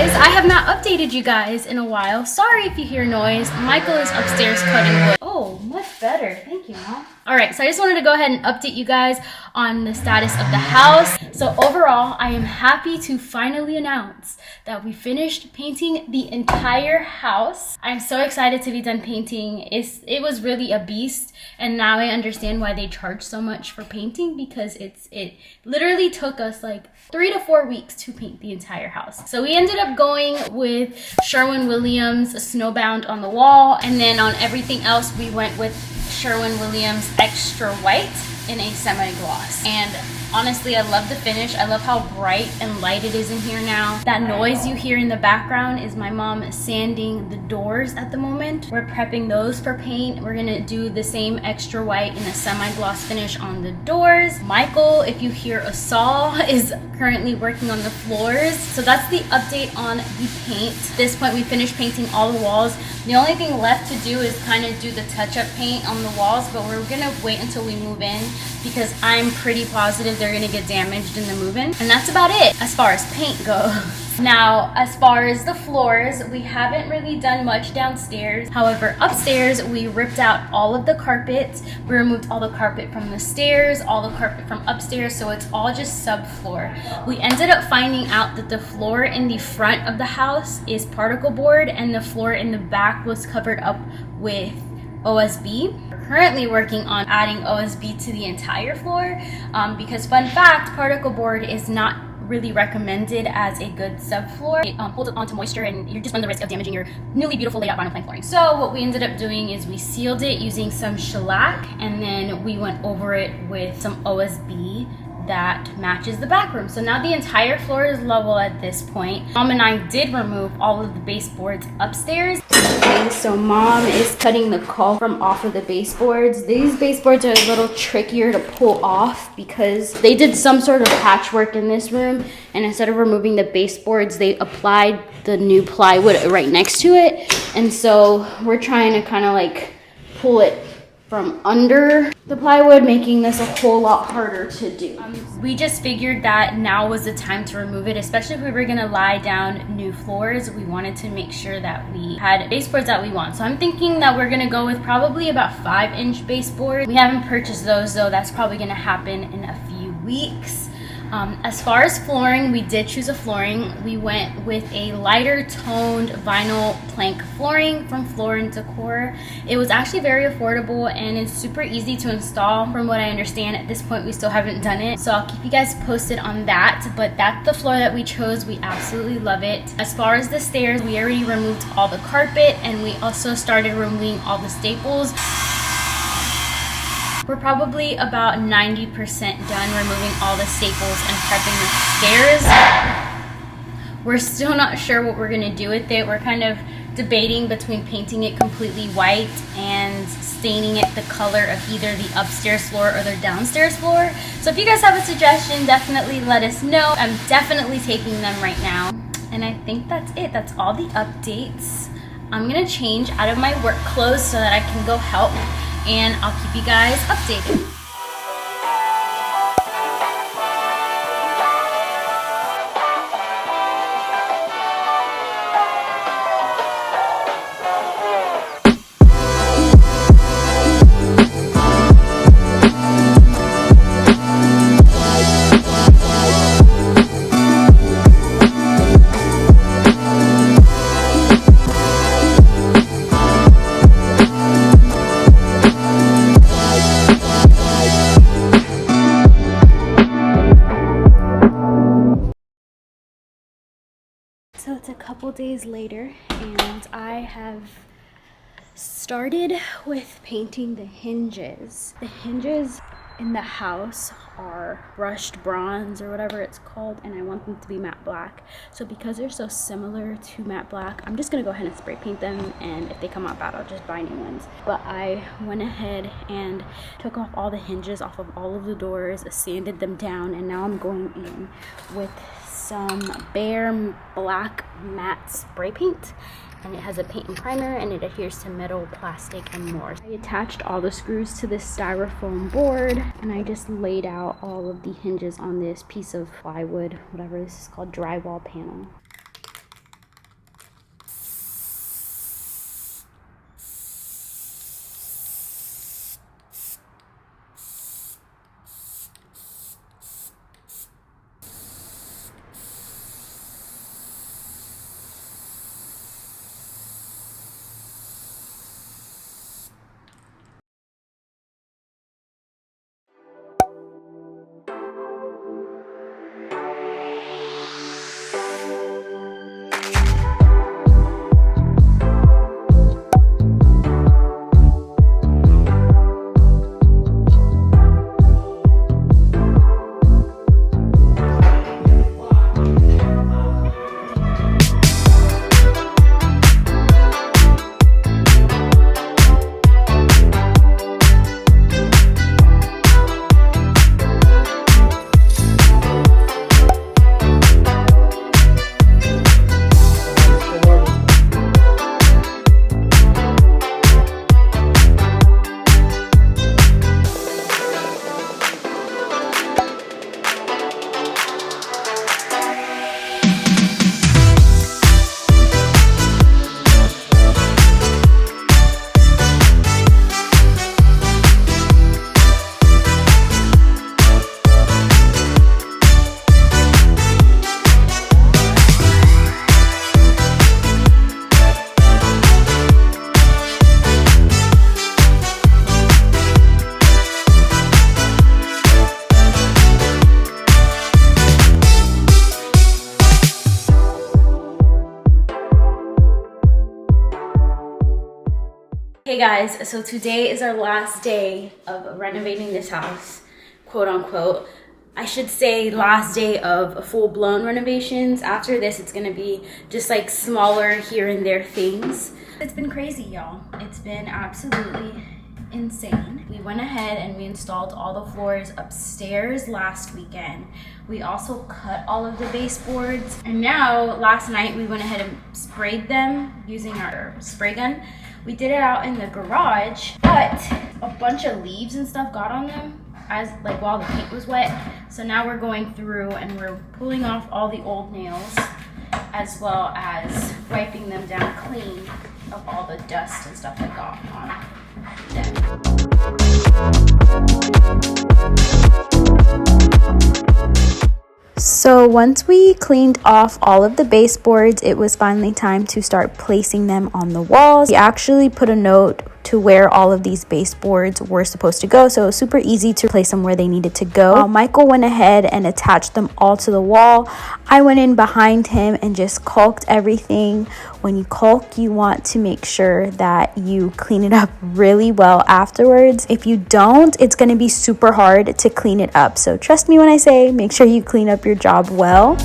guys, I have not updated you guys in a while. Sorry if you hear noise. Michael is upstairs cutting wood. Oh, much better. Thank you, Mom. All right, so I just wanted to go ahead and update you guys on the status of the house. So overall, I am happy to finally announce that we finished painting the entire house. I'm so excited to be done painting. It was really a beast, and now I understand why they charge so much for painting, because it literally took us like 3 to 4 weeks to paint the entire house. So we ended up going with Sherwin-Williams Snowbound on the wall, and then on everything else we went with Sherwin-Williams Extra White in a semi-gloss. And honestly, I love the finish. I love how bright and light it is in here now. That noise you hear in the background is my mom sanding the doors at the moment. We're prepping those for paint. We're gonna do the same Extra White in a semi-gloss finish on the doors. Michael, if you hear a saw, is currently working on the floors. So that's the update on the paint. At this point, we finished painting all the walls. The only thing left to do is kind of do the touch-up paint on the walls, but we're gonna wait until we move in because I'm pretty positive they're gonna get damaged in the move-in. And that's about it as far as paint goes. Now, as far as the floors, we haven't really done much downstairs. However, upstairs, we ripped out all of the carpet. We removed all the carpet from the stairs, all the carpet from upstairs, so it's all just subfloor. We ended up finding out that the floor in the front of the house is particle board, and the floor in the back was covered up with OSB. We're currently working on adding OSB to the entire floor because, fun fact, particle board is not really recommended as a good subfloor. It holds onto moisture, and you just run the risk of damaging your newly beautiful laid out vinyl plank flooring. So what we ended up doing is we sealed it using some shellac, and then we went over it with some OSB that matches the back room. So now the entire floor is level at this point. Mom and I did remove all of the baseboards upstairs. Okay, so Mom is cutting the caul from off of the baseboards. These baseboards are a little trickier to pull off because they did some sort of patchwork in this room, and instead of removing the baseboards, they applied the new plywood right next to it. And so we're trying to kind of like pull it from under the plywood, making this a whole lot harder to do. We just figured that now was the time to remove it, especially if we were gonna lie down new floors. We wanted to make sure that we had baseboards that we want. So I'm thinking that we're gonna go with probably about 5-inch baseboard. We haven't purchased those though. That's probably gonna happen in a few weeks. As far as flooring, we did choose a flooring. We went with a lighter toned vinyl plank flooring from Floor & Decor. It was actually very affordable and it's super easy to install from what I understand. At this point, we still haven't done it. So I'll keep you guys posted on that, but that's the floor that we chose. We absolutely love it. As far as the stairs, we already removed all the carpet and we also started removing all the staples. We're probably about 90% done removing all the staples and prepping the stairs. We're still not sure what we're gonna do with it. We're kind of debating between painting it completely white and staining it the color of either the upstairs floor or the downstairs floor. So if you guys have a suggestion, definitely let us know. I'm definitely taking them right now. And I think that's it. That's all the updates. I'm gonna change out of my work clothes so that I can go help, and I'll keep you guys updated. So it's a couple days later and I have started with painting the hinges. The hinges in the house are brushed bronze or whatever it's called, and I want them to be matte black. So because they're so similar to matte black, I'm just gonna go ahead and spray paint them, and if they come out bad, I'll just buy new ones. But I went ahead and took off all the hinges off of all of the doors, sanded them down, and now I'm going in with some bare black matte spray paint, and it has a paint and primer and it adheres to metal, plastic, and more. I attached all the screws to this styrofoam board and I just laid out all of the hinges on this piece of plywood, whatever this is called, drywall panel. guys, so today is our last day of renovating this house, quote unquote. I should say last day of full-blown renovations. After this, it's gonna be just like smaller here and there things. It's been crazy, y'all. It's been absolutely insane. We went ahead and we installed all the floors upstairs last weekend. We also cut all of the baseboards. And now, last night, we went ahead and sprayed them using our spray gun. We did it out in the garage, but a bunch of leaves and stuff got on them while the paint was wet. So now we're going through and we're pulling off all the old nails as well as wiping them down clean of all the dust and stuff that got on them. So once we cleaned off all of the baseboards, it was finally time to start placing them on the walls. We actually put a note to where all of these baseboards were supposed to go, so it was super easy to place them where they needed to go. Michael went ahead and attached them all to the wall. I went in behind him and just caulked everything. When you caulk, you want to make sure that you clean it up really well afterwards. If you don't, it's going to be super hard to clean it up. So trust me when I say make sure you clean up your job well.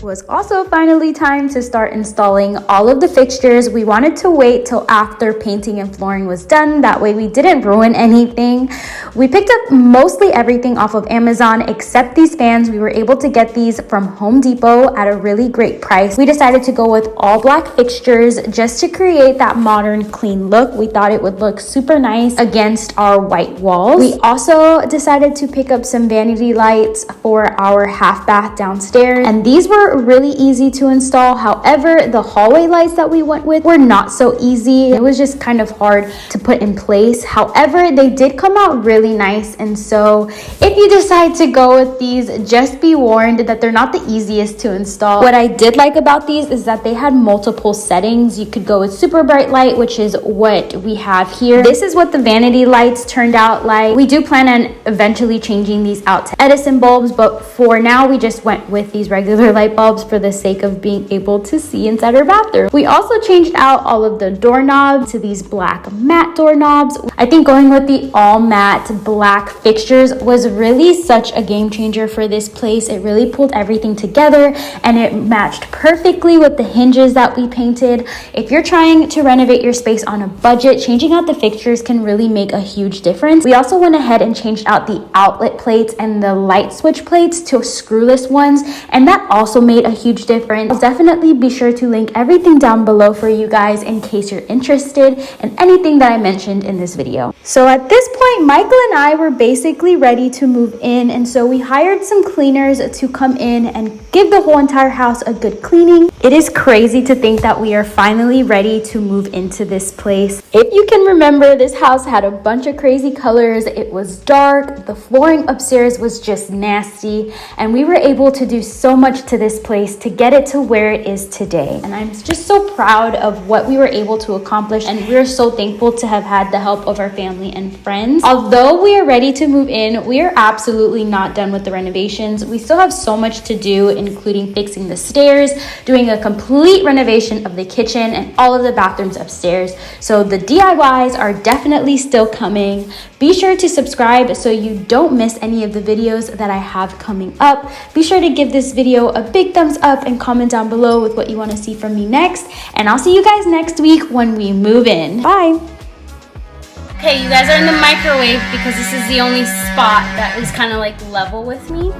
Was also finally time to start installing all of the fixtures. We wanted to wait till after painting and flooring was done. That way we didn't ruin anything. We picked up mostly everything off of Amazon except these fans. We were able to get these from Home Depot at a really great price. We decided to go with all black fixtures just to create that modern clean look. We thought it would look super nice against our white walls. We also decided to pick up some vanity lights for our half bath downstairs, and these were really easy to install. However, the hallway lights that we went with were not so easy. It was just kind of hard to put in place. However, they did come out really nice, and so if you decide to go with these, just be warned that they're not the easiest to install. What I did like about these is that they had multiple settings. You could go with super bright light, which is what we have here. This is what the vanity lights turned out like. We do plan on eventually changing these out to Edison bulbs, but for now we just went with these regular light bulbs for the sake of being able to see inside our bathroom. We also changed out all of the doorknobs to these black matte doorknobs. I think going with the all matte black fixtures was really such a game changer for this place. It really pulled everything together and it matched perfectly with the hinges that we painted. If you're trying to renovate your space on a budget, changing out the fixtures can really make a huge difference. We also went ahead and changed out the outlet plates and the light switch plates to screwless ones, and that also made a huge difference. I'll definitely be sure to link everything down below for you guys in case you're interested in anything that I mentioned in this video. So at this point, Michael and I were basically ready to move in, and so we hired some cleaners to come in and give the whole entire house a good cleaning. It is crazy to think that we are finally ready to move into this place. If you can remember, this house had a bunch of crazy colors. It was dark, the flooring upstairs was just nasty, and we were able to do so much to this place to get it to where it is today. And I'm just so proud of what we were able to accomplish, and we're so thankful to have had the help of our family and friends. Although we are ready to move in, we are absolutely not done with the renovations. We still have so much to do, including fixing the stairs, doing a complete renovation of the kitchen and all of the bathrooms upstairs. So the DIYs are definitely still coming. Be sure to subscribe so you don't miss any of the videos that I have coming up. Be sure to give this video a big thumbs up and comment down below with what you want to see from me next. And I'll see you guys next week when we move in. Bye. Okay, you guys are in the microwave because this is the only spot that is kind of like level with me.